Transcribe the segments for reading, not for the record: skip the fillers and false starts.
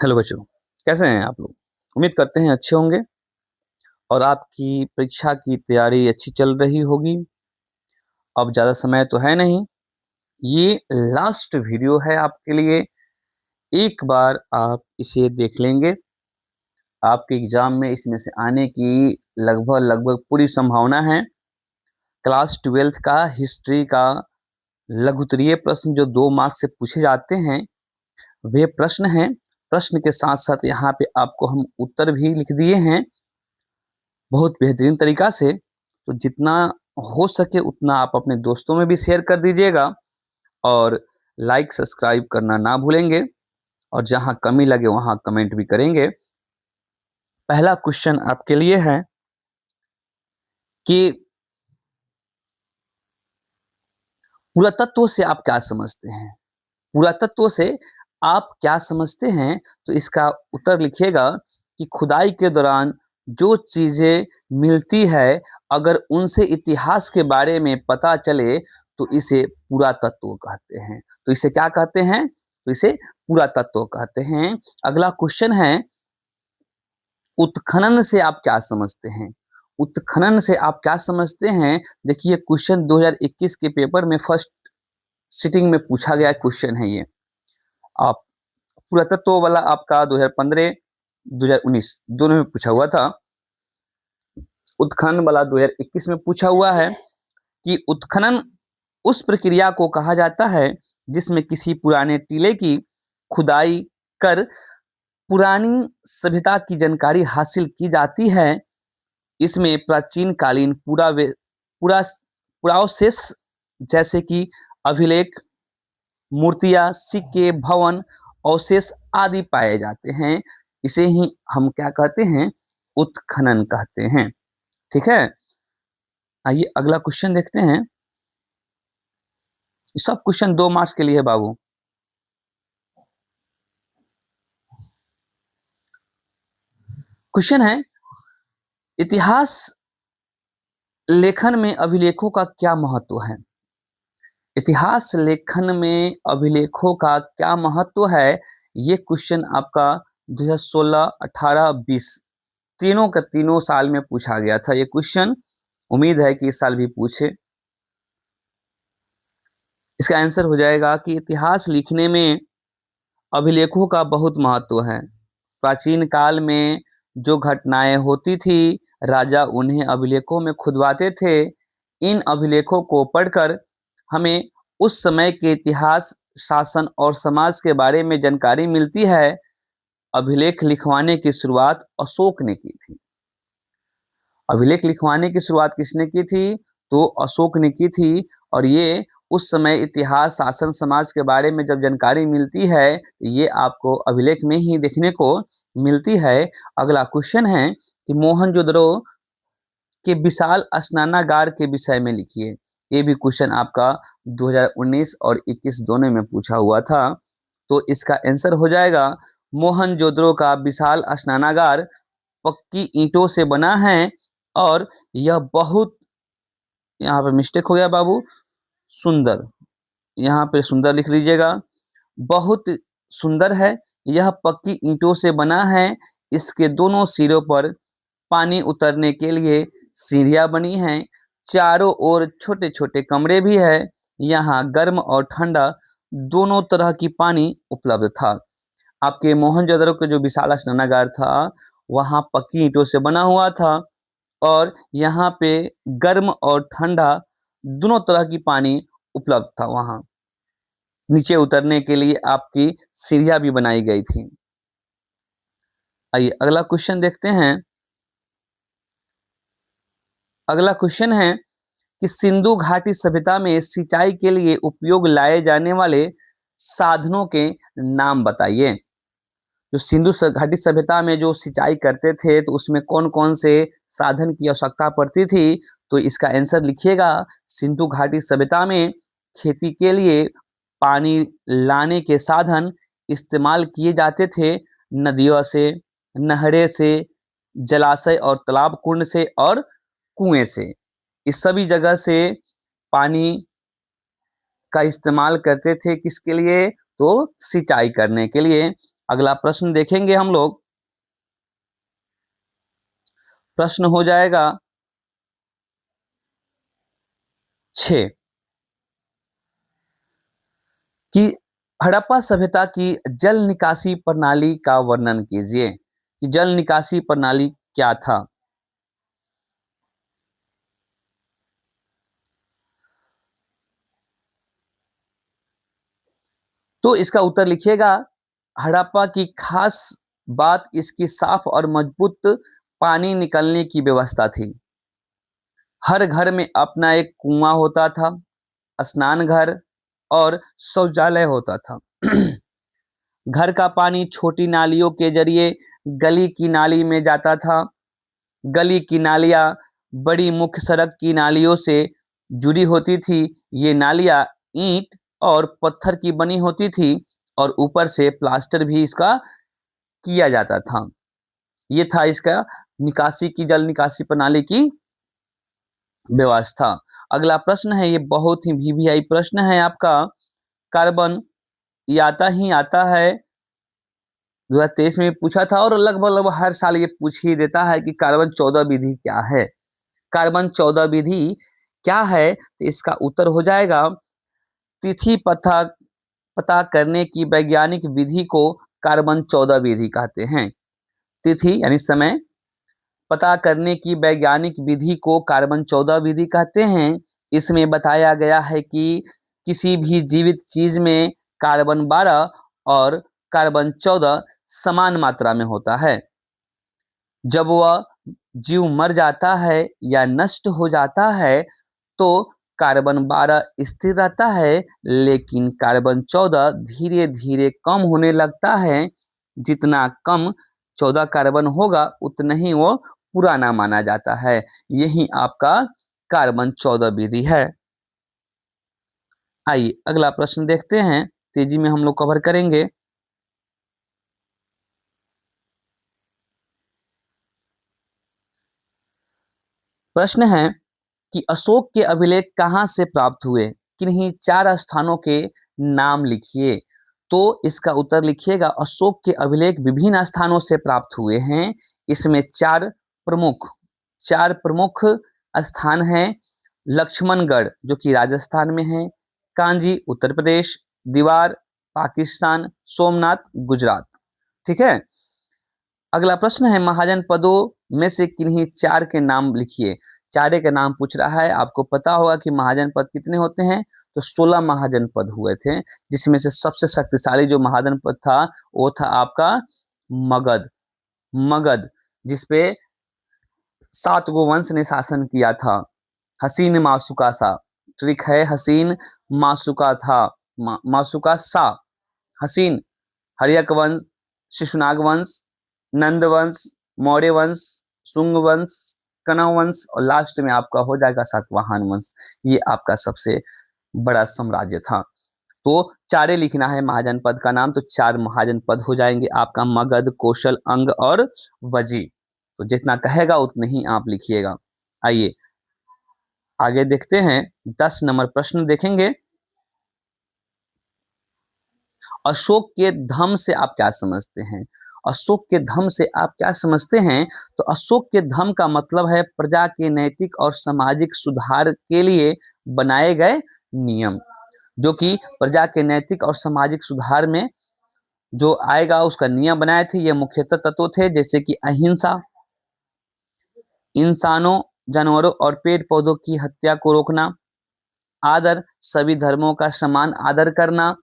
Hello बच्चों, कैसे हैं आप लोग? उम्मीद करते हैं अच्छे होंगे और आपकी परीक्षा की तैयारी अच्छी चल रही होगी। अब ज़्यादा समय तो है नहीं, ये लास्ट वीडियो है आपके लिए। एक बार आप इसे देख लेंगे, आपके एग्ज़ाम में इसमें से आने की लगभग पूरी संभावना है। क्लास 12th का हिस्ट्री का लघुत्तरीय प्रश्न जो 2 मार्क्स से पूछे जाते हैं, वे प्रश्न हैं। प्रश्न के साथ-साथ यहाँ पे आपको हम उत्तर भी लिख दिए हैं। बहुत बेहतरीन तरीका से। तो जितना हो सके उतना आप अपने दोस्तों में भी शेयर कर दीजिएगा और लाइक सब्सक्राइब करना ना भूलेंगे और जहां कमी लगे वहां कमेंट भी करेंगे। पहला क्वेश्चन आपके लिए है कि पुरातत्व से आप क्या समझते हैं? पुरातत्व से आप क्या समझते हैं? तो इसका उत्तर लिखिएगा कि खुदाई के दौरान जो चीजें मिलती है, अगर उनसे इतिहास के बारे में पता चले तो इसे पुरातत्व कहते हैं। तो इसे क्या कहते हैं? तो इसे पुरातत्व कहते हैं। अगला क्वेश्चन है, उत्खनन से आप क्या समझते हैं? उत्खनन से आप क्या समझते हैं? देखिए, क्वेश्चन 2021 के पेपर में फर्स्ट सिटिंग में पूछा गया क्वेश्चन है ये। आप पुरातत्व वाला आपका 2015 2019 दोनों में पूछा हुआ था। उत्खनन वाला 2021 में पूछा हुआ है कि उत्खनन उस प्रक्रिया को कहा जाता है जिसमें किसी पुराने टीले की खुदाई कर पुरानी सभ्यता की जानकारी हासिल की जाती है। इसमें प्राचीन कालीन पुरावशेष जैसे कि अभिलेख, मूर्तियां, सिक्के, भवन, अवशेष आदि पाए जाते हैं। इसे ही हम क्या कहते हैं? उत्खनन कहते हैं। ठीक है, आइए अगला क्वेश्चन देखते हैं। सब क्वेश्चन 2 मार्क्स के लिए है बाबू। क्वेश्चन है, इतिहास लेखन में अभिलेखों का क्या महत्व है? इतिहास लेखन में अभिलेखों का क्या महत्व है? ये क्वेश्चन आपका 2016, 18, 20 तीनों का तीनों साल में पूछा गया था ये क्वेश्चन। उम्मीद है कि इस साल भी पूछे। इसका आंसर हो जाएगा कि इतिहास लिखने में अभिलेखों का बहुत महत्व है। प्राचीन काल में जो घटनाएं होती थी, राजा उन्हें अभिलेखों में खुदवाते थे। इन अभिलेखों को पढ़कर हमें उस समय के इतिहास, शासन और समाज के बारे में जानकारी मिलती है। अभिलेख लिखवाने की शुरुआत अशोक ने की थी। अभिलेख लिखवाने की शुरुआत किसने की थी? तो अशोक ने की थी। और ये उस समय इतिहास, शासन, समाज के बारे में जब जानकारी मिलती है, ये आपको अभिलेख में ही देखने को मिलती है। अगला क्वेश्चन है कि मोहनजोदड़ो के विशाल स्नानागार के विषय में लिखिए। ये भी क्वेश्चन आपका 2019 और 21 दोनों में पूछा हुआ था। तो इसका आंसर हो जाएगा, मोहनजोदड़ो का विशाल स्नानागार पक्की ईंटों से बना है और यह बहुत, यहाँ पे मिस्टेक हो गया बाबू, सुंदर, यहाँ पे सुंदर लिख लीजिएगा। बहुत सुंदर है। यह पक्की ईंटों से बना है। इसके दोनों सिरों पर पानी उतरने के लिए सीढ़ियां बनी हैं। चारों ओर छोटे छोटे कमरे भी है। यहाँ गर्म और ठंडा दोनों तरह की पानी उपलब्ध था। आपके मोहनजोदड़ो के जो विशाल स्नानागार था, वहाँ पक्की ईंटों से बना हुआ था और यहाँ पे गर्म और ठंडा दोनों तरह की पानी उपलब्ध था। वहाँ नीचे उतरने के लिए आपकी सीढ़ियां भी बनाई गई थी। आइए अगला क्वेश्चन देखते हैं। अगला क्वेश्चन है कि सिंधु घाटी सभ्यता में सिंचाई के लिए उपयोग लाए जाने वाले साधनों के नाम बताइए। जो सिंधु घाटी सभ्यता में जो सिंचाई करते थे, तो उसमें कौन कौन से साधन की आवश्यकता पड़ती थी? तो इसका आंसर लिखिएगा, सिंधु घाटी सभ्यता में खेती के लिए पानी लाने के साधन इस्तेमाल किए जाते थे। नदियों से, नहरें से, जलाशय और तालाब कुंड से और कुएं से, इस सभी जगह से पानी का इस्तेमाल करते थे। किसके लिए? तो सिंचाई करने के लिए। अगला प्रश्न देखेंगे हम लोग। प्रश्न हो जाएगा 6 कि हड़प्पा सभ्यता की जल निकासी प्रणाली का वर्णन कीजिए कि जल निकासी प्रणाली क्या था। तो इसका उत्तर लिखिएगा, हड़प्पा की खास बात इसकी साफ और मजबूत पानी निकलने की व्यवस्था थी। हर घर में अपना एक कुआं होता था, स्नान घर और शौचालय होता था। घर का पानी छोटी नालियों के जरिए गली की नाली में जाता था। गली की नालियां बड़ी मुख्य सड़क की नालियों से जुड़ी होती थी। ये नालियां ईंट और पत्थर की बनी होती थी और ऊपर से प्लास्टर भी इसका किया जाता था। ये था इसका निकासी की जल निकासी प्रणाली की व्यवस्था। अगला प्रश्न है, ये बहुत ही वीवीआई प्रश्न है आपका। कार्बन ये आता ही आता है, 2023 में पूछा था और लगभग हर साल ये पूछ ही देता है कि कार्बन 14 विधि क्या है। कार्बन 14 विधि क्या है, तो इसका उत्तर हो जाएगा, तिथि पता करने की वैज्ञानिक विधि को कार्बन 14 विधि कहते हैं। तिथि यानी समय पता करने की वैज्ञानिक विधि को कार्बन 14 विधि कहते हैं। इसमें बताया गया है कि किसी भी जीवित चीज में कार्बन 12 और कार्बन 14 समान मात्रा में होता है। जब वह जीव मर जाता है या नष्ट हो जाता है तो कार्बन 12 स्थिर रहता है, लेकिन कार्बन 14 धीरे धीरे कम होने लगता है। जितना कम 14 कार्बन होगा उतना ही वो पुराना माना जाता है। यही आपका कार्बन 14 विधि है। आइए अगला प्रश्न देखते हैं, तेजी में हम लोग कवर करेंगे। प्रश्न है कि अशोक के अभिलेख कहाँ से प्राप्त हुए, किन्हीं 4 स्थानों के नाम लिखिए। तो इसका उत्तर लिखिएगा, अशोक के अभिलेख विभिन्न स्थानों से प्राप्त हुए हैं। इसमें चार प्रमुख स्थान हैं। लक्ष्मणगढ़ जो कि राजस्थान में है, कांजी उत्तर प्रदेश, दीवार पाकिस्तान, सोमनाथ गुजरात। ठीक है। अगला प्रश्न है, महाजन पदों में से किन्हीं 4 के नाम लिखिए। चारे के नाम पूछ रहा है। आपको पता होगा कि महाजन पद कितने होते हैं, तो 16 महाजन पद हुए थे, जिसमें से सबसे शक्तिशाली जो महाजन पद था वो था आपका मगध। मगध जिसपे 7 गो वंश ने शासन किया था। हसीन मासुका सा, ट्रिक है, हसीन मासुका था, मासुका सा, हसीन, हर्यक वंश, शिशुनाग वंश, नंद वंश, मौर्य वंश, शुंग वंश, कनव वंश और लास्ट में आपका हो जाएगा सातवाहन वंश। ये आपका सबसे बड़ा साम्राज्य था। तो चारे लिखना है महाजन पद का नाम, तो 4 महाजन पद हो जाएंगे आपका, मगध, कौशल, अंग और वजी। तो जितना कहेगा उतने ही आप लिखिएगा। आइए आगे देखते हैं, 10 नंबर प्रश्न देखेंगे। अशोक के धम्म से आप क्या समझते हैं? अशोक के धम्म से आप क्या समझते हैं? तो अशोक के धम्म का मतलब है प्रजा के नैतिक और सामाजिक सुधार के लिए बनाए गए नियम, जो कि प्रजा के नैतिक और सामाजिक सुधार में जो आएगा उसका नियम बनाए थे। ये मुख्यतः तत्व थे जैसे कि अहिंसा, इंसानों, जानवरों और पेड़ पौधों की हत्या को रोकना, आदर, सभी धर्मों का समान आदर करना,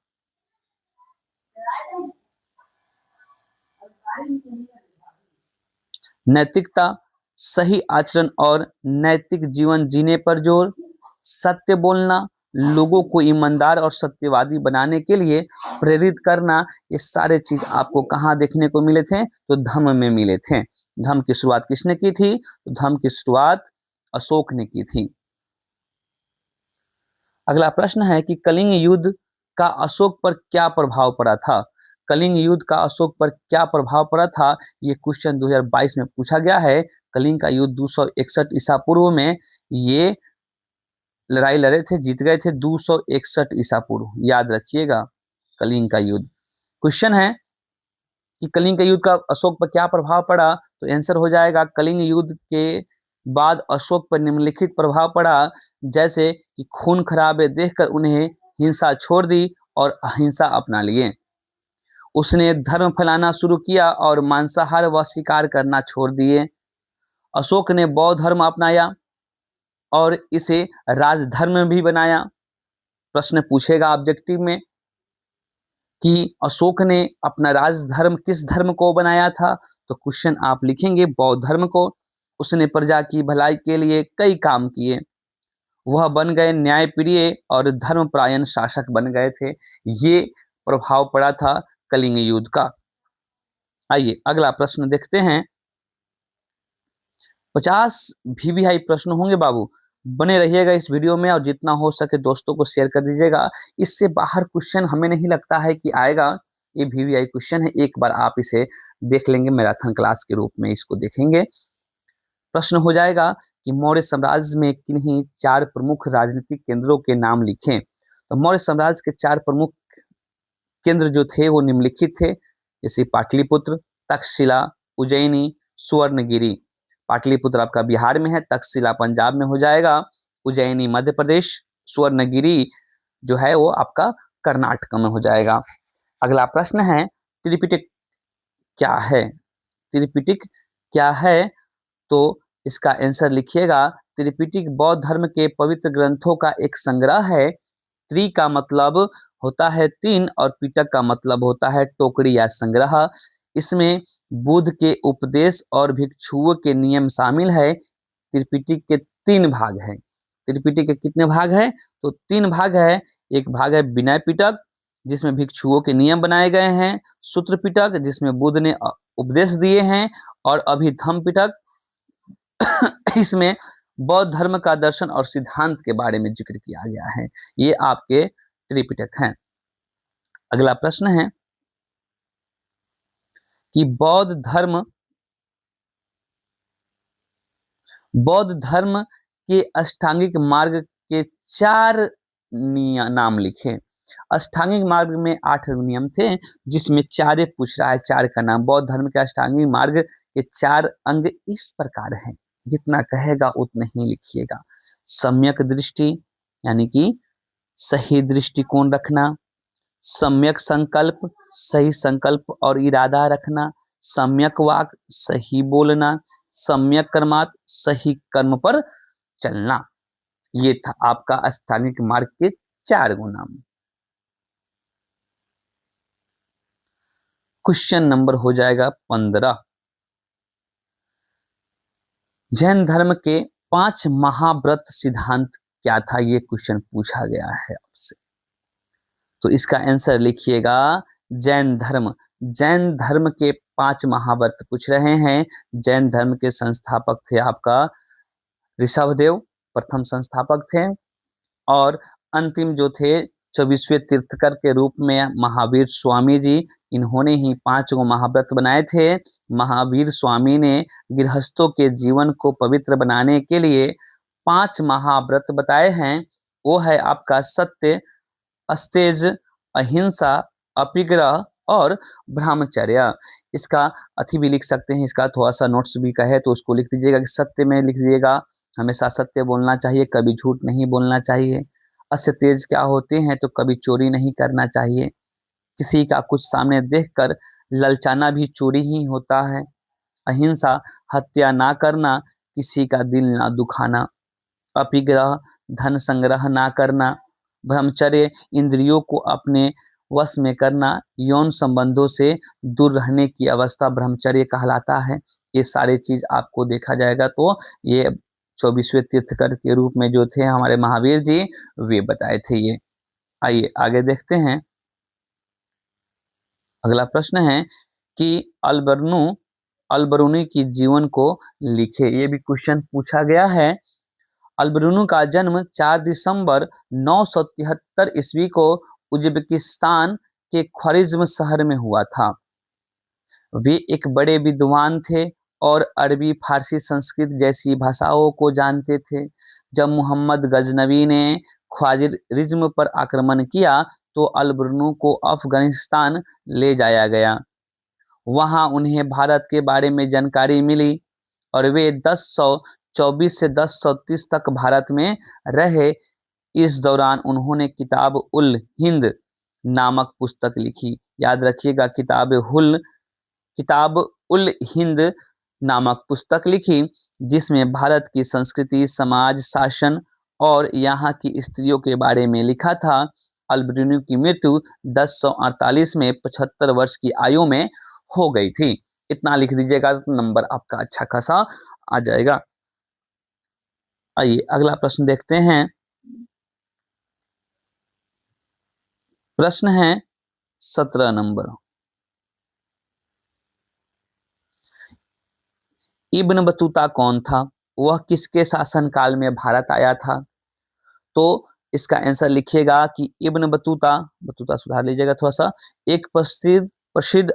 नैतिकता, सही आचरण और नैतिक जीवन जीने पर जोर, सत्य बोलना, लोगों को ईमानदार और सत्यवादी बनाने के लिए प्रेरित करना। ये सारे चीज आपको कहाँ देखने को मिले थे, तो धम्म में मिले थे। धम्म की शुरुआत किसने की थी, तो धम्म की शुरुआत अशोक ने की थी। अगला प्रश्न है कि कलिंग युद्ध का अशोक पर क्या प्रभाव पड़ा था। कलिंग युद्ध का अशोक पर क्या प्रभाव पड़ा था, ये क्वेश्चन 2022 में पूछा गया है। कलिंग का युद्ध 261 ईसा पूर्व में ये लड़ाई लड़े थे, जीत गए थे 261 ईसा पूर्व, याद रखिएगा कलिंग का युद्ध। क्वेश्चन है कि कलिंग के युद्ध का अशोक पर क्या प्रभाव पड़ा, तो आंसर हो जाएगा कलिंग युद्ध के बाद अशोक पर निम्नलिखित प्रभाव पड़ा, जैसे कि खून खराबे देखकर उन्हें हिंसा छोड़ दी और अहिंसा अपना लिए। उसने धर्म फैलाना शुरू किया और मांसाहार व शिकार करना छोड़ दिए। अशोक ने बौद्ध धर्म अपनाया और इसे राजधर्म भी बनाया। प्रश्न पूछेगा ऑब्जेक्टिव में कि अशोक ने अपना राजधर्म किस धर्म को बनाया था, तो क्वेश्चन आप लिखेंगे बौद्ध धर्म को। उसने प्रजा की भलाई के लिए कई काम किए। वह बन गए न्यायप्रिय और धर्मपरायण शासक बन गए थे। ये प्रभाव पड़ा था कलिंग युद्ध का। आइए अगला प्रश्न देखते हैं। 50 VVI प्रश्न होंगे बाबू, बने रहिएगा इस वीडियो में और जितना हो सके दोस्तों को शेयर कर दीजिएगा। इससे बाहर क्वेश्चन हमें नहीं लगता है कि आएगा। ये VVI क्वेश्चन है, एक बार आप इसे देख लेंगे, मैराथन क्लास के रूप में इसको देखेंगे। प्रश्न हो जाएगा कि मौर्य साम्राज्य में किन्हीं 4 प्रमुख राजनीतिक केंद्रों के नाम लिखें। तो मौर्य साम्राज्य के 4 प्रमुख केंद्र जो थे वो निम्नलिखित थे, जैसे पाटलिपुत्र, तक्षशिला, उज्जैनी, सुवर्णगिरी। पाटलिपुत्र आपका बिहार में है, तक्षशिला पंजाब में हो जाएगा, उज्जैनी मध्य प्रदेश, सुवर्णगिरी जो है वो आपका कर्नाटक में हो जाएगा। अगला प्रश्न है त्रिपिटक क्या है? त्रिपिटक क्या है? तो इसका आंसर लिखिएगा। त्रिपिटक बौद्ध धर्म के पवित्र ग्रंथों का एक संग्रह है। त्रि का मतलब होता है 3 और पिटक का मतलब होता है टोकरी या संग्रह। इसमें बुद्ध के उपदेश और भिक्षुओं के नियम शामिल है। त्रिपिटक के 3 भाग हैं। त्रिपिटक के कितने भाग हैं? तो 3 भाग है। एक भाग है विनय पिटक जिसमें भिक्षुओं के नियम बनाए गए हैं, सूत्र पिटक जिसमें बुद्ध ने उपदेश दिए हैं, और अभिधम्म पिटक इसमें बौद्ध धर्म का दर्शन और सिद्धांत के बारे में जिक्र किया गया है। ये आपके त्रिपिटक हैं। अगला प्रश्न है कि बौद्ध धर्म के अष्टांगिक मार्ग के 4 नाम लिखे। अष्टांगिक मार्ग में 8 नियम थे, जिसमें 4 पूछ रहा है, 4 का नाम। बौद्ध धर्म के अष्टांगिक मार्ग के 4 अंग इस प्रकार हैं, जितना कहेगा उतना ही लिखिएगा। सम्यक दृष्टि यानी कि सही दृष्टिकोण रखना, सम्यक संकल्प सही संकल्प और इरादा रखना, सम्यक वाक सही बोलना, सम्यक कर्मात सही कर्म पर चलना। ये था आपका अष्टांगिक मार्ग के 4 नाम। क्वेश्चन नंबर हो जाएगा 15। जैन धर्म के 5 महाव्रत सिद्धांत क्या था? ये क्वेश्चन पूछा गया है आपसे, तो इसका आंसर लिखिएगा जैन धर्म। जैन धर्म के 5 महाव्रत पूछ रहे हैं। जैन धर्म के संस्थापक थे आपका ऋषभदेव, प्रथम संस्थापक थे, और अंतिम जो थे 24वें तीर्थकर के रूप में महावीर स्वामी जी, इन्होंने ही 5 महाव्रत बनाए थे। महावीर स्वामी ने गृहस्थों के जीवन को पवित्र बनाने के लिए 5 महाव्रत बताए हैं। वो है आपका सत्य, अस्तेज, अहिंसा, अपिग्रह और ब्रह्मचर्य। इसका अथी भी लिख सकते हैं, इसका थोड़ा सा नोट्स भी कहे तो उसको लिख दीजिएगा कि सत्य में लिख दीजिएगा, हमेशा सत्य बोलना चाहिए, कभी झूठ नहीं बोलना चाहिए। अस्तेज क्या होते हैं? तो कभी चोरी नहीं करना चाहिए। किसी का कुछ सामने देखकर ललचाना भी चोरी ही होता है। अहिंसा हत्या ना करना, किसी का दिल ना दुखाना। अपिग्रह धन संग्रह ना करना। ब्रह्मचर्य इंद्रियों को अपने वश में करना, यौन संबंधों से दूर रहने की अवस्था ब्रह्मचर्य कहलाता है। ये सारी चीज आपको देखा जाएगा तो ये 24वें तीर्थकर के रूप में जो थे हमारे महावीर जी, वे बताए थे ये। आइए आगे देखते हैं। अगला प्रश्न है कि अलबरूनी की जीवन को लिखे। ये भी क्वेश्चन पूछा गया है। अलबरूनी का जन्म 4 दिसंबर 973 ईस्वी को उज्बेकिस्तान के ख्वारिज्म शहर में हुआ था। वे एक बड़े विद्वान थे और अरबी, फारसी, संस्कृत जैसी भाषाओं को जानते थे। जब मोहम्मद गजनवी ने ख्वारिज्म पर आक्रमण किया तो अलबरूनी को अफगानिस्तान ले जाया गया। वहां उन्हें भारत के बारे में जानकारी मिली और वे 1024 से 1030 तक भारत में रहे। इस दौरान उन्होंने किताब उल हिंद नामक पुस्तक लिखी। याद रखिएगा, किताब उल हिंद नामक पुस्तक लिखी, जिसमें भारत की संस्कृति, समाज, शासन और यहाँ की स्त्रियों के बारे में लिखा था। अल-बिरूनी की मृत्यु 1048 में 75 वर्ष की आयु में हो गई थी। इतना लिख दीजिएगा तो नंबर आपका अच्छा खासा आ जाएगा। आइए अगला प्रश्न देखते हैं। प्रश्न है 17 नंबर। इब्न बतूता कौन था? वह किसके शासनकाल में भारत आया था? तो इसका आंसर लिखिएगा कि इब्न बतूता, बतूता सुधार लीजिएगा थोड़ा सा, एक प्रसिद्ध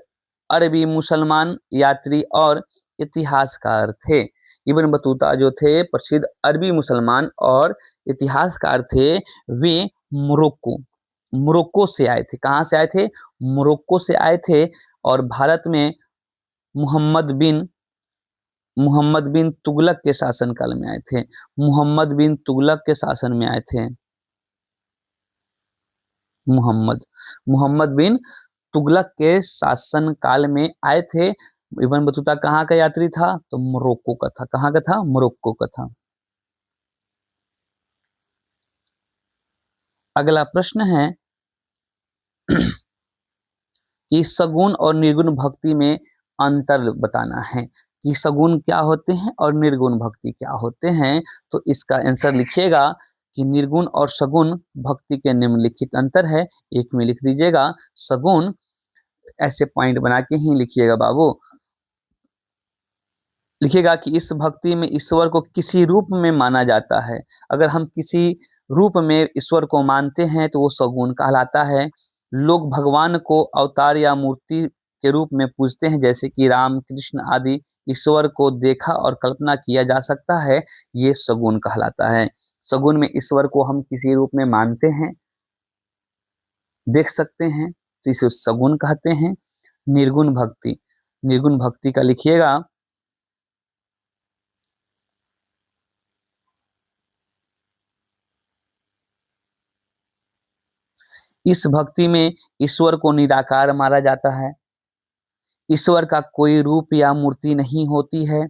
अरबी मुसलमान यात्री और इतिहासकार थे। इब्न बतूता जो थे प्रसिद्ध अरबी मुसलमान और इतिहासकार थे। वे मोरक्को से आए थे। कहाँ से आए थे? मोरक्को से आए थे और भारत में मोहम्मद बिन तुगलक के शासनकाल में आए थे। मोहम्मद बिन तुगलक के शासन में आए थे। मोहम्मद बिन तुगलक के शासन काल में आए थे। इब्न बतूता कहाँ का यात्री था? तो मोरक्को का था। कहाँ का था? मोरक्को का था। अगला प्रश्न है कि सगुण और निर्गुण भक्ति में अंतर बताना है कि सगुण क्या होते हैं और निर्गुण भक्ति क्या होते हैं। तो इसका आंसर लिखिएगा कि निर्गुण और सगुण भक्ति के निम्नलिखित अंतर है। एक में लिख दीजिएगा सगुण, ऐसे पॉइंट बना के ही लिखिएगा बाबू। लिखिएगा कि इस भक्ति में ईश्वर को किसी रूप में माना जाता है। अगर हम किसी रूप में ईश्वर को मानते हैं तो वो सगुण कहलाता है। लोग भगवान को अवतार या मूर्ति के रूप में पूजते हैं, जैसे कि राम, कृष्ण आदि ईश्वर को देखा और कल्पना किया जा सकता है, ये सगुण कहलाता है। सगुण में ईश्वर को हम किसी रूप में मानते हैं, देख सकते हैं, तो इसे सगुण कहते हैं। निर्गुण भक्ति का लिखिएगा इस भक्ति में ईश्वर को निराकार माना जाता है। ईश्वर का कोई रूप या मूर्ति नहीं होती है।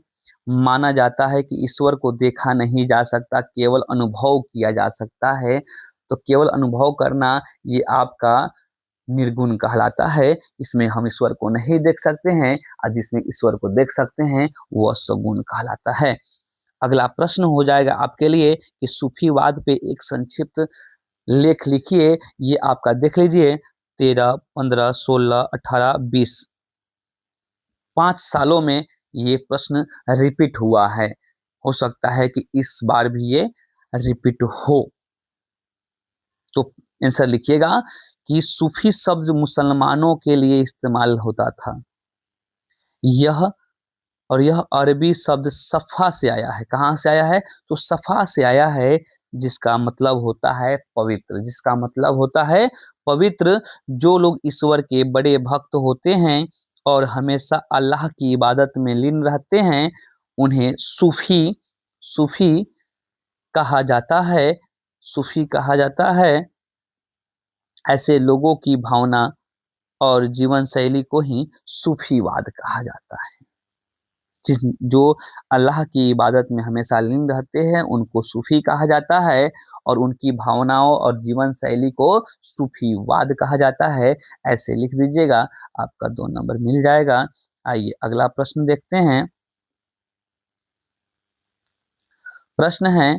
माना जाता है कि ईश्वर को देखा नहीं जा सकता, केवल अनुभव किया जा सकता है। तो केवल अनुभव करना ये आपका निर्गुण कहलाता है। इसमें हम ईश्वर को नहीं देख सकते हैं और जिसमें ईश्वर को देख सकते हैं वह सगुण कहलाता है। अगला प्रश्न हो जाएगा आपके लिए कि सूफीवाद पे एक संक्षिप्त लेख लिखिए। ये आपका देख लीजिए 13, 15, 16, 18, 20 5 सालों में ये प्रश्न रिपीट हुआ है। हो सकता है कि इस बार भी ये रिपीट हो। तो आंसर लिखिएगा कि सूफी शब्द मुसलमानों के लिए इस्तेमाल होता था। यह अरबी शब्द सफ़ा से आया है। कहाँ से आया है? तो सफ़ा से आया है, जिसका मतलब होता है पवित्र। जिसका मतलब होता है पवित्र। जो लोग ईश्वर के बड़े भक्त होते हैं और हमेशा अल्लाह की इबादत में लीन रहते हैं, उन्हें सूफी कहा जाता है। सूफी कहा जाता है। ऐसे लोगों की भावना और जीवन शैली को ही सूफीवाद कहा जाता है। जो अल्लाह की इबादत में हमेशा लीन रहते हैं उनको सूफी कहा जाता है और उनकी भावनाओं और जीवन शैली को सूफीवाद कहा जाता है। ऐसे लिख दीजिएगा, आपका 2 नंबर मिल जाएगा। आइए अगला प्रश्न देखते हैं। प्रश्न है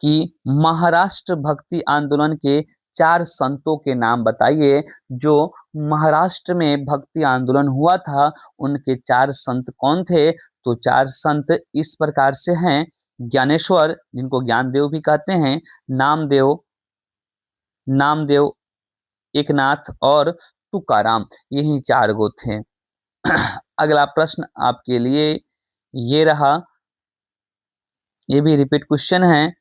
कि महाराष्ट्र भक्ति आंदोलन के 4 संतों के नाम बताइए। जो महाराष्ट्र में भक्ति आंदोलन हुआ था उनके 4 संत कौन थे? तो 4 संत इस प्रकार से हैं। ज्ञानेश्वर, जिनको ज्ञानदेव भी कहते हैं, नामदेव, एकनाथ और तुकाराम, यही 4 गो थे। अगला प्रश्न आपके लिए ये रहा। ये भी रिपीट क्वेश्चन है।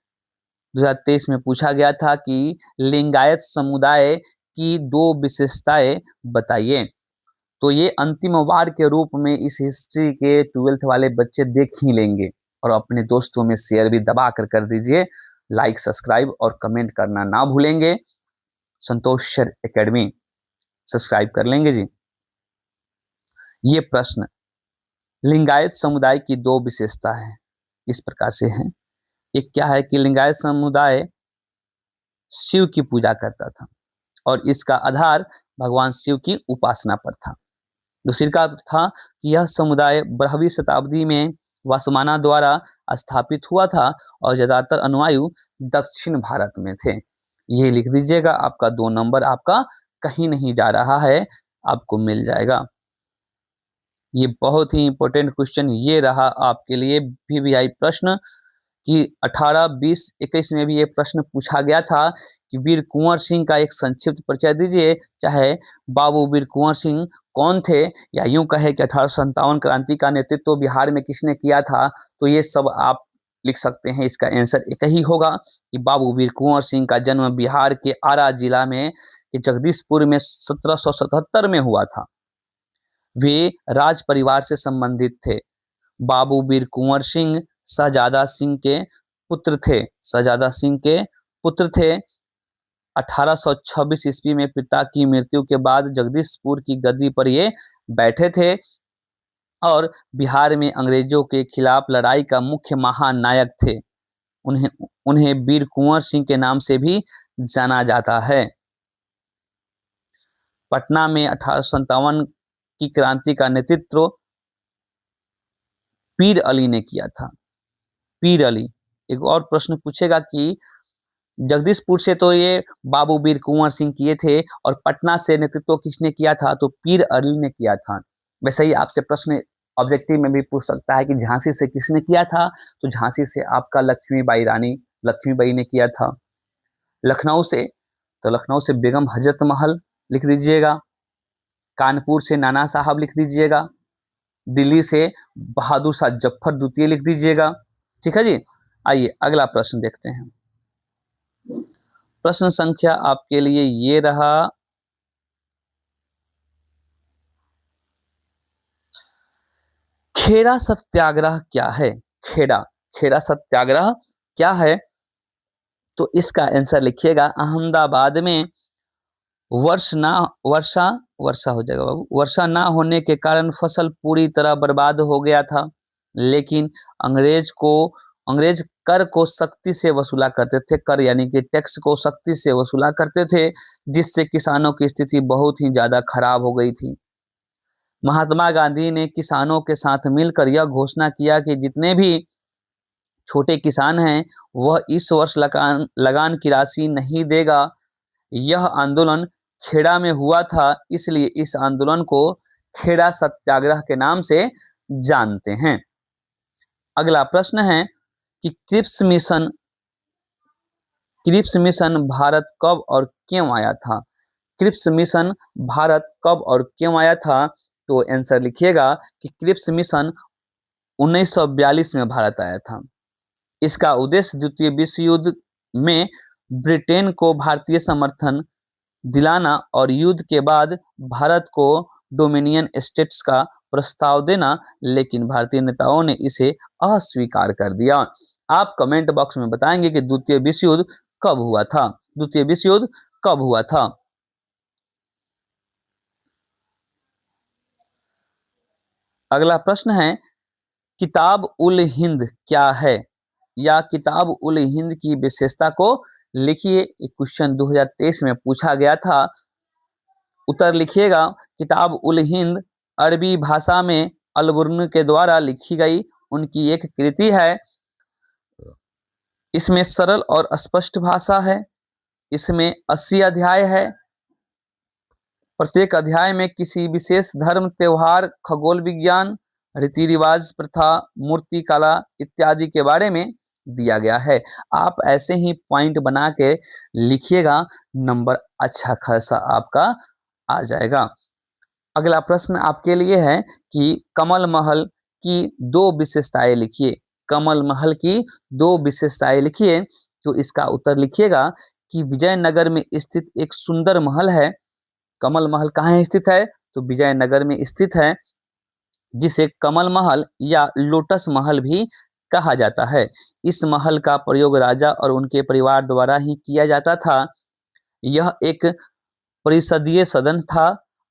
2023 में पूछा गया था कि लिंगायत समुदाय की 2 विशेषताएं बताइए। तो ये अंतिम वार के रूप में इस हिस्ट्री के 12th वाले बच्चे देख ही लेंगे। और अपने दोस्तों में शेयर भी दबा कर दीजिए। लाइक, सब्सक्राइब और कमेंट करना ना भूलेंगे। संतोष सर एकेडमी सब्सक्राइब कर लेंगे जी। ये प्रश्न, लिंगायत समुदाय की दो विशेषता है, इस प्रकार से है। एक क्या है कि लिंगायत समुदाय शिव की पूजा करता था और इसका आधार भगवान शिव की उपासना पर था। दूसरी का था कि यह समुदाय 12वीं शताब्दी में वासवाना द्वारा स्थापित हुआ था और ज्यादातर अनुयायी दक्षिण भारत में थे। ये लिख दीजिएगा, आपका 2 नंबर आपका कहीं नहीं जा रहा है, आपको मिल जाएगा। ये बहुत ही इंपॉर्टेंट क्वेश्चन ये रहा आपके लिए VVI प्रश्न कि 18, 20, 21 में भी ये प्रश्न पूछा गया था कि वीर कुंवर सिंह का एक संक्षिप्त परिचय दीजिए। चाहे बाबू वीर कुंवर सिंह कौन थे, या यूं कहे कि 1857 क्रांति का नेतृत्व बिहार में किसने किया था, तो ये सब आप लिख सकते हैं। इसका आंसर एक ही होगा कि बाबू वीर कुंवर सिंह का जन्म बिहार के आरा जिला में जगदीशपुर में 1777 में हुआ था। वे राज परिवार से संबंधित थे। बाबू वीर कुंवर सिंह शहजादा सिंह के पुत्र थे। शहजादा सिंह के पुत्र थे। 1826 ईस्वी में पिता की मृत्यु के बाद जगदीशपुर की गद्दी पर ये बैठे थे और बिहार में अंग्रेजों के खिलाफ लड़ाई का मुख्य महानायक थे। उन्हें उन्हें वीर कुंवर सिंह के नाम से भी जाना जाता है। पटना में 1857 की क्रांति का नेतृत्व पीर अली ने किया था। पीर अली। एक और प्रश्न पूछेगा कि जगदीशपुर से तो ये बाबू वीर कुंवर सिंह किए थे और पटना से नेतृत्व किसने किया था, तो पीर अली ने किया था। वैसे ही आपसे प्रश्न ऑब्जेक्टिव में भी पूछ सकता है कि झांसी से किसने किया था, तो झांसी से आपका लक्ष्मीबाई रानी लक्ष्मीबाई ने किया था। लखनऊ से, तो लखनऊ से बेगम हजरत महल लिख दीजिएगा। कानपुर से नाना साहब लिख दीजिएगा। दिल्ली से बहादुर शाह जफर द्वितीय लिख दीजिएगा। ठीक है जी। आइए अगला प्रश्न देखते हैं। प्रश्न संख्या आपके लिए ये रहा, खेड़ा सत्याग्रह क्या है? खेड़ा सत्याग्रह क्या है, तो इसका आंसर लिखिएगा। अहमदाबाद में वर्षा हो जाएगा बाबू, वर्षा ना होने के कारण फसल पूरी तरह बर्बाद हो गया था। लेकिन अंग्रेज कर को सख्ती से वसूला करते थे। कर यानी कि टैक्स को सख्ती से वसूला करते थे, जिससे किसानों की स्थिति बहुत ही ज्यादा खराब हो गई थी। महात्मा गांधी ने किसानों के साथ मिलकर यह घोषणा किया कि जितने भी छोटे किसान हैं वह इस वर्ष लगान की राशि नहीं देगा। यह आंदोलन खेड़ा में हुआ था, इसलिए इस आंदोलन को खेड़ा सत्याग्रह के नाम से जानते हैं। अगला प्रश्न है कि क्रिप्स मिशन भारत कब और क्यों आया था? क्रिप्स मिशन भारत कब और क्यों आया था, तो आंसर लिखिएगा कि क्रिप्स मिशन 1942 में भारत आया था। इसका उद्देश्य द्वितीय विश्व युद्ध में ब्रिटेन को भारतीय समर्थन दिलाना और युद्ध के बाद भारत को डोमिनियन स्टेट्स का प्रस्ताव देना, लेकिन भारतीय नेताओं ने इसे अस्वीकार कर दिया। आप कमेंट बॉक्स में बताएंगे कि द्वितीय विश्व युद्ध कब हुआ था। द्वितीय विश्व युद्ध कब हुआ था? अगला प्रश्न है, किताब उल हिंद क्या है, या किताब उल हिंद की विशेषता को लिखिए। क्वेश्चन 2023 में पूछा गया था। उत्तर लिखिएगा। किताब उल हिंद अरबी भाषा में अल-बुर्न के द्वारा लिखी गई उनकी एक कृति है। इसमें सरल और स्पष्ट भाषा है। इसमें 80 अध्याय है। प्रत्येक अध्याय में किसी विशेष धर्म, त्योहार, खगोल विज्ञान, रीति रिवाज, प्रथा, मूर्ति कला इत्यादि के बारे में दिया गया है। आप ऐसे ही पॉइंट बना के लिखिएगा, नंबर अच्छा खासा आपका आ जाएगा। अगला प्रश्न आपके लिए है कि कमल महल की 2 विशेषताएं लिखिए। कमल महल की 2 विशेषताएं लिखिए। तो इसका उत्तर लिखिएगा कि विजयनगर में स्थित एक सुंदर महल है। कमल महल कहाँ स्थित है? तो विजयनगर में स्थित है, जिसे कमल महल या लोटस महल भी कहा जाता है। इस महल का प्रयोग राजा और उनके परिवार द्वारा ही किया जाता था। यह एक परिषदीय सदन था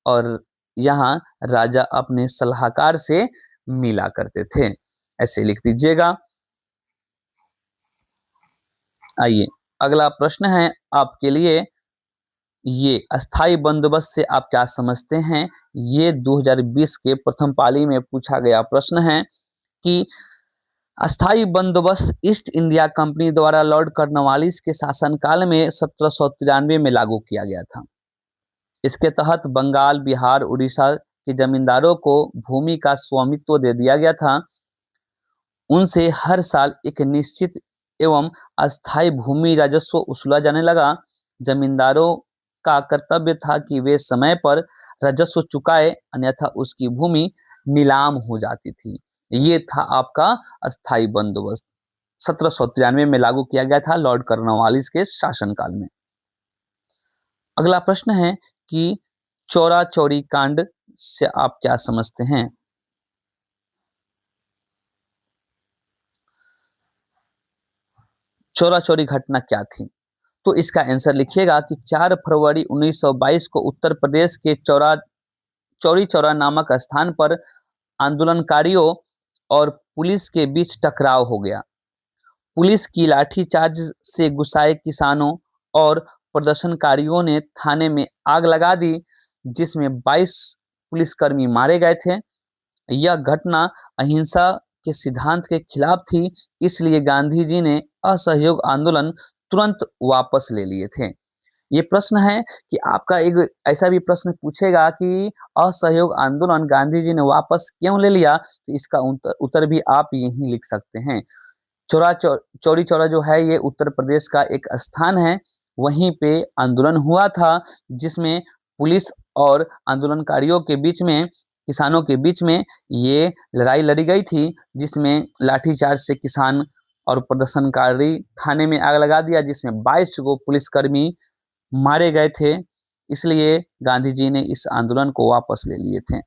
और यहाँ राजा अपने सलाहकार से मिला करते थे। ऐसे लिख दीजिएगा। आइए अगला प्रश्न है आपके लिए, ये अस्थाई बंदोबस्त से आप क्या समझते हैं? ये 2020 के प्रथम पाली में पूछा गया प्रश्न है कि अस्थाई बंदोबस्त ईस्ट इंडिया कंपनी द्वारा लॉर्ड कॉर्नवालिस के शासनकाल में 1793 में लागू किया गया था। इसके तहत बंगाल, बिहार, उड़ीसा के जमींदारों को भूमि का स्वामित्व दे दिया गया था। उनसे हर साल एक निश्चित एवं अस्थायी भूमि राजस्व वसूला जाने लगा। जमींदारों का कर्तव्य था कि वे समय पर राजस्व चुकाए, अन्यथा उसकी भूमि नीलाम हो जाती थी। ये था आपका अस्थायी बंदोबस्त, 1793 में लागू किया गया था लॉर्ड कॉर्नवालिस के शासनकाल में। अगला प्रश्न है कि चौरा चौरी कांड से आप क्या समझते हैं? चौरा चौरी घटना क्या थी? तो इसका आंसर लिखिएगा कि 4 फरवरी 1922 को उत्तर प्रदेश के चौरी चौरा नामक स्थान पर आंदोलनकारियों और पुलिस के बीच टकराव हो गया। पुलिस की लाठीचार्ज से गुस्साए किसानों और प्रदर्शनकारियों ने थाने में आग लगा दी, जिसमें 22 पुलिसकर्मी मारे गए थे। यह घटना अहिंसा के सिद्धांत के खिलाफ थी, इसलिए गांधी जी ने असहयोग आंदोलन तुरंत वापस ले लिए थे। ये प्रश्न है कि आपका एक ऐसा भी प्रश्न पूछेगा कि असहयोग आंदोलन गांधी जी ने वापस क्यों ले लिया, तो इसका उत्तर भी आप यही लिख सकते हैं। चौरी चौरा जो है ये उत्तर प्रदेश का एक स्थान है, वहीं पे आंदोलन हुआ था, जिसमें पुलिस और आंदोलनकारियों के बीच में, किसानों के बीच में ये लड़ाई लड़ी गई थी, जिसमें लाठीचार्ज से किसान और प्रदर्शनकारी थाने में आग लगा दिया, जिसमें 22 गो पुलिसकर्मी मारे गए थे। इसलिए गांधी जी ने इस आंदोलन को वापस ले लिए थे।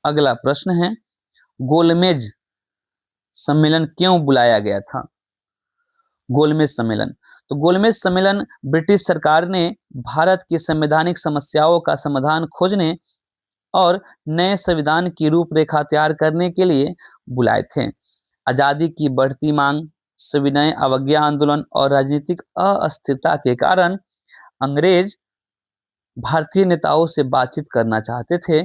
अगला प्रश्न है, गोलमेज सम्मेलन क्यों बुलाया गया था? गोलमेज सम्मेलन, तो गोलमेज सम्मेलन ब्रिटिश सरकार ने भारत की संवैधानिक समस्याओं का समाधान खोजने और नए संविधान की रूपरेखा तैयार करने के लिए बुलाए थे। आजादी की बढ़ती मांग, सविनय अवज्ञा आंदोलन और राजनीतिक अस्थिरता के कारण अंग्रेज भारतीय नेताओं से बातचीत करना चाहते थे।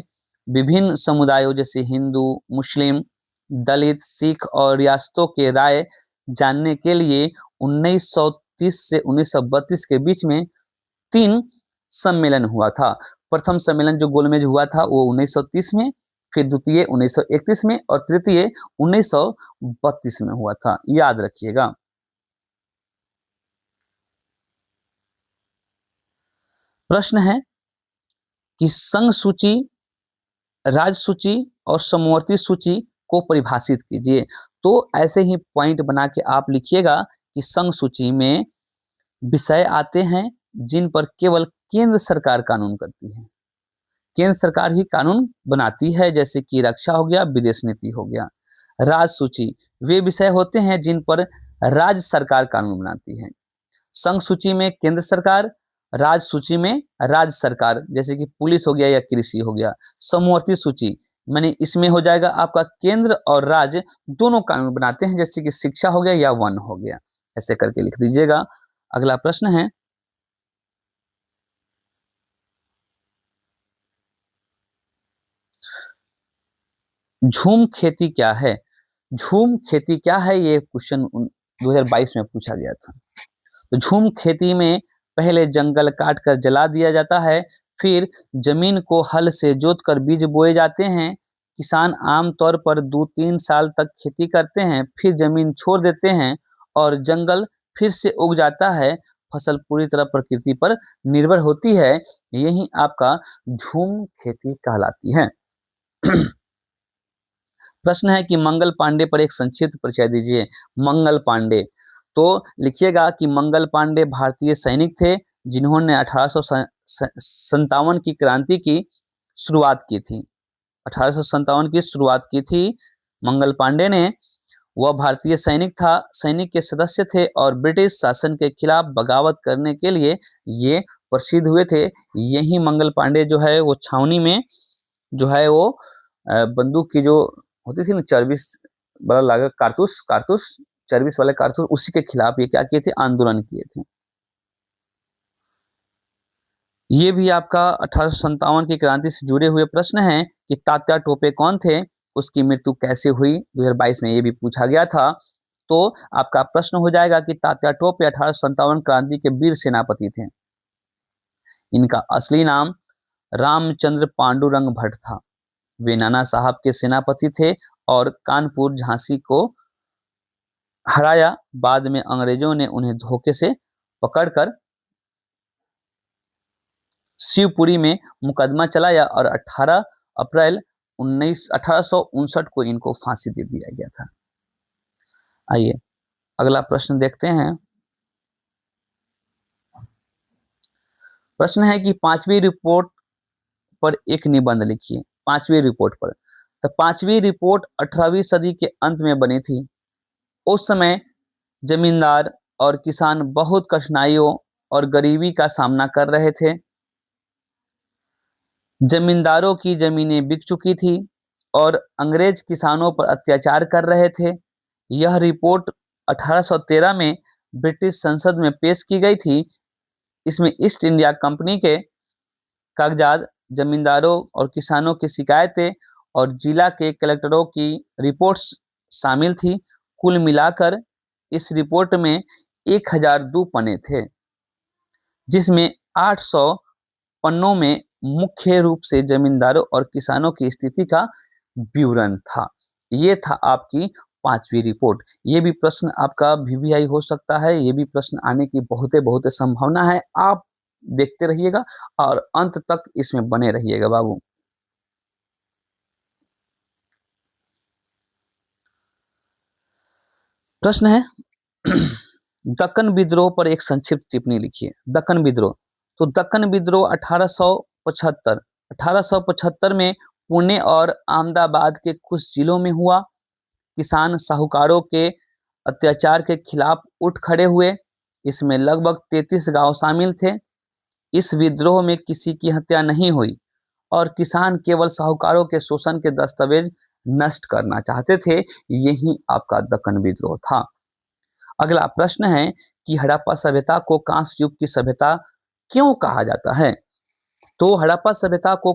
विभिन्न समुदायों जैसे हिंदू, मुस्लिम, दलित, सिख और रियासतों के राय जानने के लिए 1930 से 1932 के बीच में 3 सम्मेलन हुआ था। प्रथम सम्मेलन जो गोलमेज हुआ था वो 1930 में, फिर द्वितीय 1931 में और तृतीय 1932 में हुआ था। याद रखिएगा। प्रश्न है कि संघ सूची, राज्य सूची और समवर्ती सूची को परिभाषित कीजिए। तो ऐसे ही पॉइंट बना के आप लिखिएगा कि संघ सूची में विषय आते हैं जिन पर केवल केंद्र सरकार कानून करती है, केंद्र सरकार ही कानून बनाती है, जैसे कि रक्षा हो गया, विदेश नीति हो गया। राज्य सूची वे विषय होते हैं जिन पर राज्य सरकार कानून बनाती है। संघ सूची में केंद्र सरकार, राज्य सूची में राज्य सरकार, जैसे कि पुलिस हो गया या कृषि हो गया। समवर्ती सूची माने इसमें हो जाएगा आपका केंद्र और राज्य दोनों कानून बनाते हैं, जैसे कि शिक्षा हो गया या वन हो गया। ऐसे करके लिख दीजिएगा। अगला प्रश्न है, झूम खेती क्या है? झूम खेती क्या है, ये क्वेश्चन 2022 में पूछा गया था। तो झूम खेती में पहले जंगल काट कर जला दिया जाता है, फिर जमीन को हल से जोतकर बीज बोए जाते हैं। किसान आमतौर पर 2-3 साल तक खेती करते हैं, फिर जमीन छोड़ देते हैं और जंगल फिर से उग जाता है। फसल पूरी तरह प्रकृति पर निर्भर होती है। यही आपका झूम खेती कहलाती है। प्रश्न है कि मंगल पांडे पर एक संक्षिप्त परिचय दीजिए। मंगल पांडे, तो लिखिएगा कि मंगल पांडे भारतीय सैनिक थे जिन्होंने 1857 की क्रांति की शुरुआत की थी। 1857 की शुरुआत की थी मंगल पांडे ने। वह भारतीय सैनिक था, सैनिक के सदस्य थे और ब्रिटिश शासन के खिलाफ बगावत करने के लिए ये प्रसिद्ध हुए थे। यही मंगल पांडे जो है वो छावनी में जो है वो बंदूक की जो होती थी ना, चर्बिस वाला लगा कारतूस कारतूस चर्बिस वाले कारतूस, उसी के खिलाफ ये क्या किए थे, आंदोलन किए थे। ये भी आपका 1857 की क्रांति से जुड़े हुए प्रश्न हैं कि तात्या टोपे कौन थे, उसकी मृत्यु कैसे हुई, 2022 में ये भी पूछा गया था। तो आपका प्रश्न हो जाएगा कि तात्या टोपे 1857 क्रांति के वीर सेनापति थे। इनका असली नाम रामचंद्र पांडुरंग भट्ट था। वे नाना साहब के सेनापति थे और कानपुर झांसी को हराया। बाद में अंग्रेजों ने उन्हें धोखे से पकड़कर शिवपुरी में मुकदमा चलाया और 18 अप्रैल 1859 को इनको फांसी दे दिया गया था। आइए अगला प्रश्न देखते हैं। प्रश्न है कि पांचवी रिपोर्ट पर एक निबंध लिखिए। पांचवी रिपोर्ट पर, तो पांचवी रिपोर्ट 18वीं सदी के अंत में बनी थी। उस समय जमींदार और किसान बहुत कठिनाइयों और गरीबी का सामना कर रहे थे। जमींदारों की जमीनें बिक चुकी थी और अंग्रेज किसानों पर अत्याचार कर रहे थे। यह रिपोर्ट 1813 में ब्रिटिश संसद में पेश की गई थी। इसमें ईस्ट इंडिया कंपनी के कागजात, जमींदारों और किसानों की शिकायतें और जिला के कलेक्टरों की रिपोर्ट्स शामिल थी। कुल मिलाकर इस रिपोर्ट में 1002 पन्ने थे, जिसमें 800 पन्नों में मुख्य रूप से जमींदारों और किसानों की स्थिति का विवरण था। ये था आपकी पांचवी रिपोर्ट। ये भी प्रश्न आपका वीवीआई हो सकता है, ये भी प्रश्न आने की बहुत संभावना है। आप देखते रहिएगा और अंत तक इसमें बने रहिएगा बाबू। प्रश्न है दक्कन विद्रोह पर एक संक्षिप्त टिप्पणी लिखिए। दक्कन विद्रोह, तो दक्कन विद्रोह 1875 में पुणे और अहमदाबाद के कुछ जिलों में हुआ। किसान साहूकारों के अत्याचार के खिलाफ उठ खड़े हुए। इसमें लगभग 33 गांव शामिल थे। इस विद्रोह में किसी की हत्या नहीं हुई और किसान केवल साहूकारों के शोषण के दस्तावेज नष्ट करना चाहते थे। यही आपका दक्कन विद्रोह था। अगला प्रश्न है कि हड़प्पा सभ्यता को कांस्य युग की सभ्यता क्यों कहा जाता है। तो हड़प्पा सभ्यता को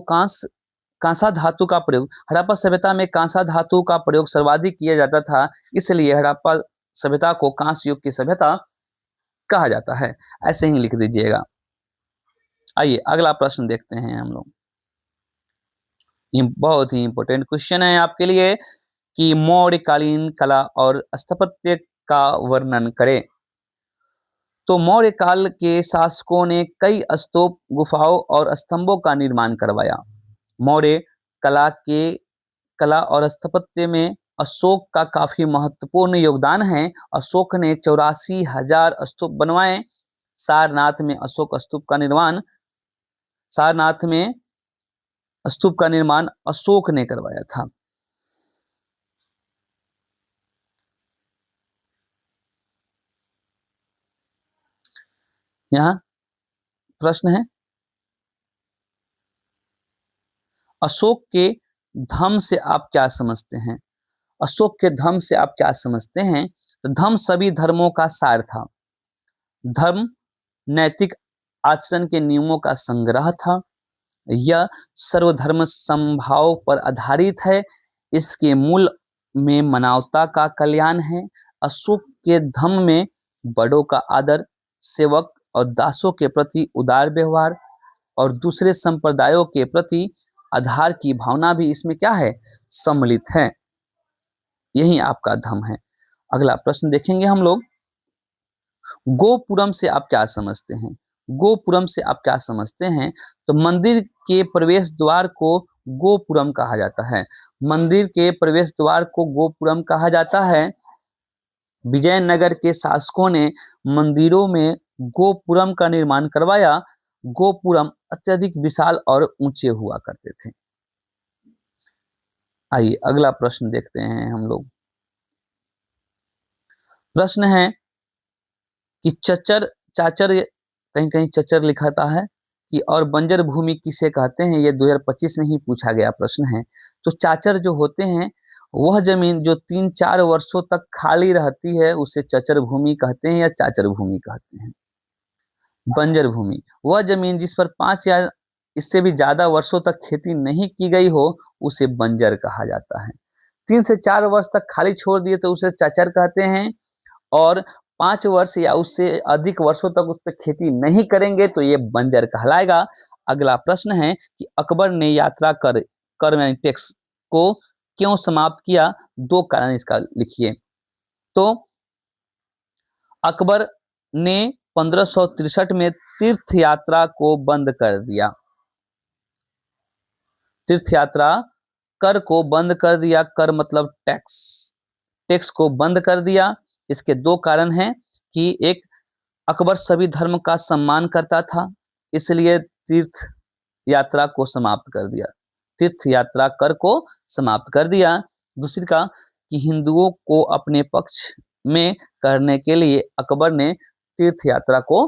कांसा धातु का प्रयोग, हड़प्पा सभ्यता में कांसा धातु का प्रयोग सर्वाधिक किया जाता था, इसलिए हड़प्पा सभ्यता को कांस्य युग की सभ्यता कहा जाता है। ऐसे ही लिख दीजिएगा। आइए अगला प्रश्न देखते हैं हम लोग। ये बहुत ही इंपॉर्टेंट क्वेश्चन है आपके लिए कि मौर्यकालीन कला और स्थापत्य का वर्णन करें। तो मौर्य काल के शासकों ने कई स्तूप, गुफाओं और स्तंभों का निर्माण करवाया। मौर्य कला और स्थापत्य में अशोक का काफी महत्वपूर्ण योगदान है। अशोक ने 84,000 स्तूप बनवाए। सारनाथ में स्तूप का निर्माण अशोक ने करवाया था। यहाँ प्रश्न है अशोक के धम्म से आप क्या समझते हैं। अशोक के धम्म से आप क्या समझते हैं। तो धम्म सभी धर्मों का सार था। धर्म नैतिक आचरण के नियमों का संग्रह था। यह सर्वधर्म समभाव पर आधारित है। इसके मूल में मानवता का कल्याण है। अशोक के धम्म में बड़ों का आदर, सेवक और दासों के प्रति उदार व्यवहार और दूसरे संप्रदायों के प्रति आधार की भावना भी इसमें क्या है, सम्मिलित है। यही आपका धम्म है। अगला प्रश्न देखेंगे हम लोग। गोपुरम से आप क्या समझते हैं। गोपुरम से आप क्या समझते हैं। तो मंदिर के प्रवेश द्वार को गोपुरम कहा जाता है। मंदिर के प्रवेश द्वार को गोपुरम कहा जाता है। विजयनगर के शासकों ने मंदिरों में गोपुरम का निर्माण करवाया। गोपुरम अत्यधिक विशाल और ऊंचे हुआ करते थे। आइए अगला प्रश्न देखते हैं हम लोग। प्रश्न है कि चचर चाचर, कहीं कहीं चचर लिखाता है कि, और बंजर भूमि किसे कहते हैं। ये 2025 में ही पूछा गया प्रश्न है। तो चाचर जो होते हैं वह जमीन जो 3-4 वर्षों तक खाली रहती है उसे चचर भूमि कहते हैं या चाचर भूमि कहते हैं। बंजर भूमि वह जमीन जिस पर 5 या इससे भी ज्यादा वर्षों तक खेती नहीं की गई हो उसे बंजर कहा जाता है। 3 से 4 वर्ष तक खाली छोड़ दिए तो उसे चाचर कहते हैं, और 5 वर्ष या उससे अधिक वर्षों तक उस पर खेती नहीं करेंगे तो ये बंजर कहलाएगा। अगला प्रश्न है कि अकबर ने यात्रा कर कर यानी टैक्स को क्यों समाप्त किया। 2 कारण इसका लिखिए। तो अकबर ने 1563 में तीर्थ यात्रा को बंद कर दिया। तीर्थ यात्रा कर को बंद कर दिया। कर मतलब टैक्स, टैक्स को बंद कर दिया। इसके 2 कारण हैं कि एक, अकबर सभी धर्म का सम्मान करता था इसलिए तीर्थ यात्रा को समाप्त कर दिया, तीर्थ यात्रा कर को समाप्त कर दिया। दूसरी का कि हिंदुओं को अपने पक्ष में करने के लिए अकबर ने तीर्थ यात्रा को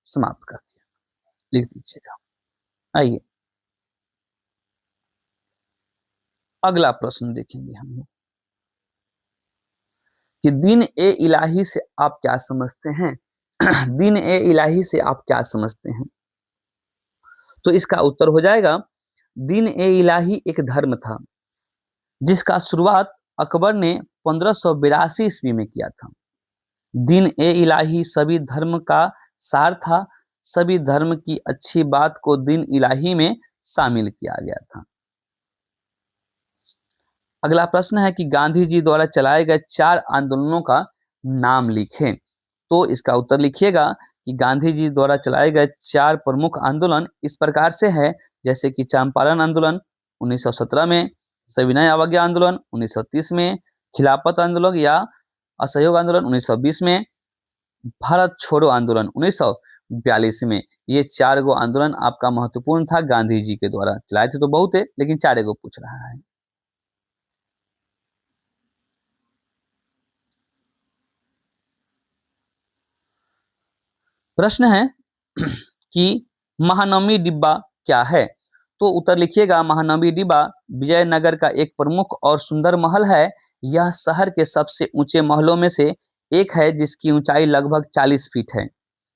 समाप्त कर दिया। लिख दीजिएगा। आइए अगला प्रश्न देखेंगे हम लोग कि दीन ए इलाही से आप क्या समझते हैं। दीन ए इलाही से आप क्या समझते हैं। तो इसका उत्तर हो जाएगा, दीन ए इलाही एक धर्म था जिसका शुरुआत अकबर ने 1582 ईस्वी में किया था। दीन ए इलाही सभी धर्म का सार था। सभी धर्म की अच्छी बात को दीन इलाही में शामिल किया गया था। अगला प्रश्न है कि गांधी जी द्वारा चलाए गए 4 आंदोलनों का नाम लिखें। तो इसका उत्तर लिखिएगा कि गांधी जी द्वारा चलाए गए 4 प्रमुख आंदोलन इस प्रकार से है, जैसे कि चंपारण आंदोलन 1917 में, सविनय अवज्ञा आंदोलन 1930 में, खिलाफत आंदोलन या असहयोग आंदोलन 1920 में, भारत छोड़ो आंदोलन 1942 में। ये 4 गो आंदोलन आपका महत्वपूर्ण था, गांधी जी के द्वारा चलाए थे तो बहुत है लेकिन 4 गो पूछ रहा है। प्रश्न है कि महानवमी डिब्बा क्या है। तो उत्तर लिखिएगा, महानवमी डिब्बा विजयनगर का एक प्रमुख और सुंदर महल है। यह शहर के सबसे ऊंचे महलों में से एक है जिसकी ऊंचाई लगभग 40 फीट है।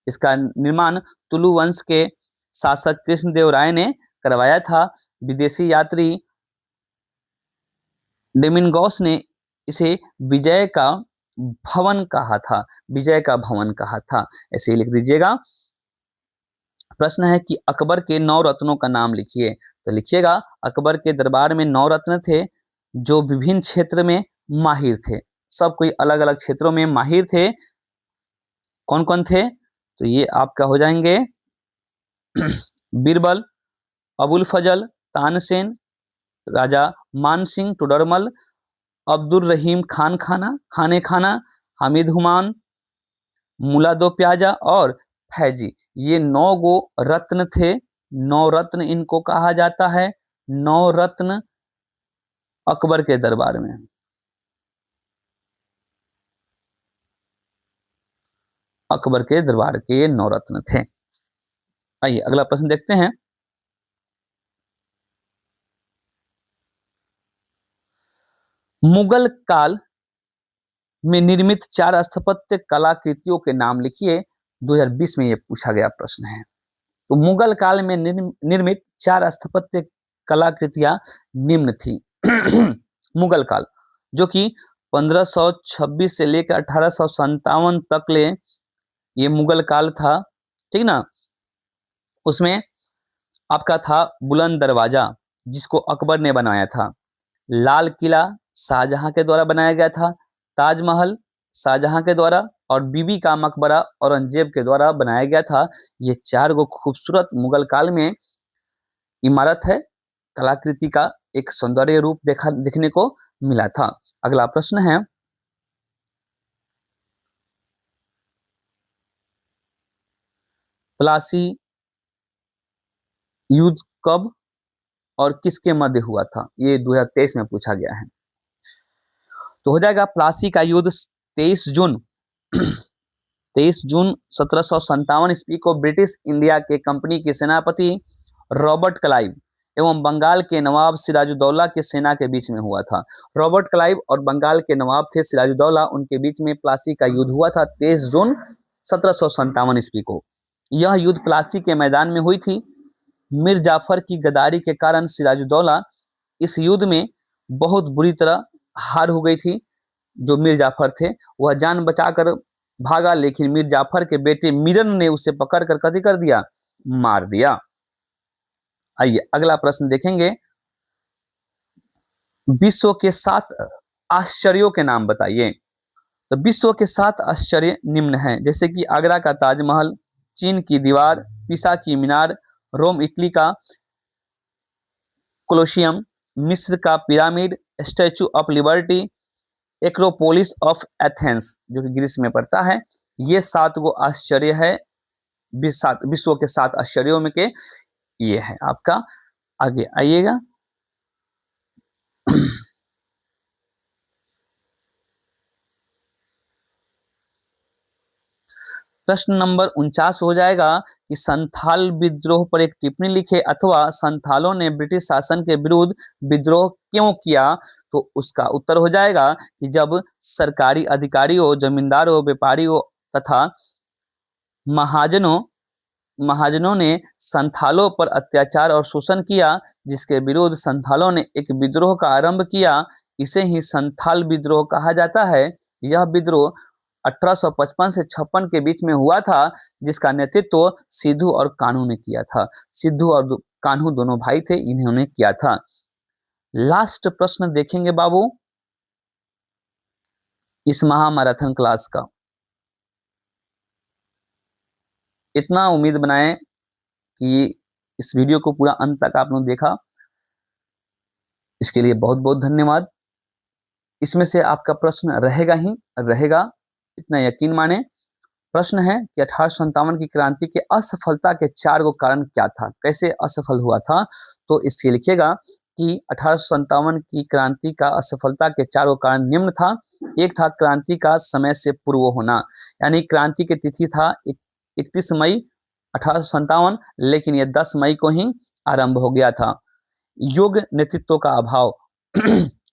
इसका निर्माण तुलु वंश के शासक कृष्णदेव राय ने करवाया था। विदेशी यात्री डेमिनगॉस ने इसे विजय का भवन कहा था। विजय का भवन कहा था, ऐसे ही लिख दीजिएगा। प्रश्न है कि अकबर के 9 रत्नों का नाम लिखिए। तो लिखिएगा, अकबर के दरबार में 9 रत्न थे जो विभिन्न क्षेत्र में माहिर थे। सब कोई अलग अलग क्षेत्रों में माहिर थे। कौन कौन थे। तो ये आपका हो जाएंगे बीरबल, अबुल फजल, तानसेन, राजा मान सिंह टोडरमल, अब्दुल रहीम खान खाना खाने खाना, हामिद हुमान, मुला दो प्याजा और फैजी। ये 9 गो रत्न थे। 9 रत्न इनको कहा जाता है। 9 रत्न अकबर के दरबार में। अकबर के दरबार के ये 9 रत्न थे। आइए अगला प्रश्न देखते हैं। मुगल काल में निर्मित 4 स्थापत्य कलाकृतियों के नाम लिखिए। 2020 में ये पूछा गया प्रश्न है। तो मुगल काल में निर्मित 4 स्थापत्य कलाकृतियां निम्न थी। मुगल काल जो कि 1526 से लेकर 1857 तक ले ये मुगल काल था, ठीक ना। उसमें आपका था बुलंद दरवाजा जिसको अकबर ने बनाया था, लाल किला शाहजहां के द्वारा बनाया गया था, ताजमहल शाहजहां के द्वारा और बीबी का मकबरा औरंगजेब के द्वारा बनाया गया था। ये 4 गो खूबसूरत मुगल काल में इमारत है, कलाकृति का एक सौंदर्य रूप देखने को मिला था। अगला प्रश्न है प्लासी युद्ध कब और किसके मध्य हुआ था? ये 2023 में पूछा गया है। तो हो जाएगा प्लासी का युद्ध 23 जून 1757 ईस्वी को ब्रिटिश इंडिया के कंपनी के सेनापति रॉबर्ट क्लाइव एवं बंगाल के नवाब सिराजुद्दौला के सेना के बीच में हुआ था। रॉबर्ट क्लाइव और बंगाल के नवाब थे सिराजुद्दौला, उनके बीच में प्लासी का युद्ध हुआ था 23 जून 1757 ईस्वी को। यह युद्ध प्लासी के मैदान में हुई थी। मीर जाफर की गद्दारी के कारण सिराजुद्दौला इस युद्ध में बहुत बुरी तरह हार हो गई थी। जो मीर जाफर थे वह जान बचाकर भागा, लेकिन मीर जाफर के बेटे मीरन ने उसे पकड़कर कथी कर दिया? मार दिया। आइए अगला प्रश्न देखेंगे। विश्व के 7 आश्चर्यों के नाम बताइए। तो विश्व के 7 आश्चर्य निम्न हैं, जैसे कि आगरा का ताजमहल, चीन की दीवार, पिसा की मीनार, रोम इटली का कोलोसियम, मिस्र का pyramid, statue of liberty, Acropolis of Athens जो कि ग्रीस में पड़ता है। ये 7 गो आश्चर्य है, विश्व के 7 आश्चर्यों में के ये है आपका। आगे आइएगा। प्रश्न नंबर 49 हो जाएगा कि संथाल विद्रोह पर एक टिप्पणी लिखे, अथवा संथालों ने ब्रिटिश शासन के विरुद्ध विद्रोह क्यों किया? तो उसका उत्तर हो जाएगा कि जब सरकारी अधिकारियों, जमींदारों, व्यापारियों तथा महाजनों ने संथालों पर अत्याचार और शोषण किया, जिसके विरुद्ध संथालों ने एक विद्रोह का आरंभ किया, इसे ही संथाल विद्रोह कहा जाता है। यह विद्रोह 1855 से 56 के बीच में हुआ था, जिसका नेतृत्व सिद्धू और कान्हू ने किया था। सिद्धू और कान्हू दोनों भाई थे, इन्होंने किया था। लास्ट प्रश्न देखेंगे बाबू इस महामैराथन क्लास का। इतना उम्मीद बनाएं कि इस वीडियो को पूरा अंत तक आप लोग देखा, इसके लिए बहुत बहुत धन्यवाद। इसमें से आपका प्रश्न रहेगा ही रहेगा, इतना यकीन माने। प्रश्न है कि 1857 की क्रांति के असफलता के 4 गो कारण क्या था, कैसे असफल हुआ था? तो इसके लिखिएगा कि 1857 की क्रांति का असफलता के 4 गो कारण निम्न था। एक था क्रांति का समय से पूर्व होना, यानी क्रांति की तिथि था 31 मई 1857, लेकिन यह 10 मई को ही आरंभ हो गया था। योग्य नेतृत्व का अभाव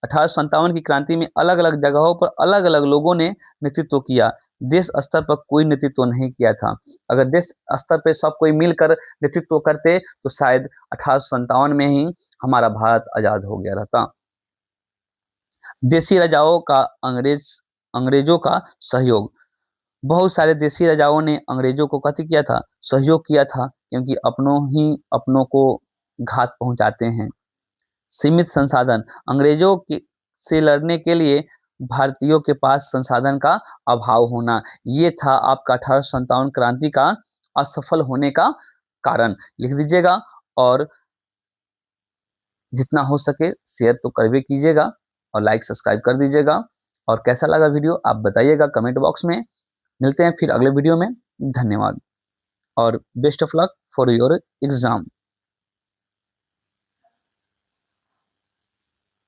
1857 की क्रांति में अलग अलग जगहों पर अलग अलग लोगों ने नेतृत्व किया, देश स्तर पर कोई नेतृत्व नहीं किया था। अगर देश स्तर पर सब कोई मिलकर नेतृत्व करते तो शायद 1857 में ही हमारा भारत आजाद हो गया रहता। देशी राजाओं का अंग्रेजों का सहयोग, बहुत सारे देशी राजाओं ने अंग्रेजों को कथी किया था? सहयोग किया था, क्योंकि अपनों ही अपनों को घात पहुंचाते हैं। सीमित संसाधन, अंग्रेजों से लड़ने के लिए भारतीयों के पास संसाधन का अभाव होना, ये था आपका 1857 क्रांति का असफल होने का कारण। लिख दीजिएगा और जितना हो सके शेयर तो करवे कीजिएगा और लाइक सब्सक्राइब कर दीजिएगा। और कैसा लगा वीडियो आप बताइएगा कमेंट बॉक्स में। मिलते हैं फिर अगले वीडियो में। धन्यवाद और best of luck for your exam.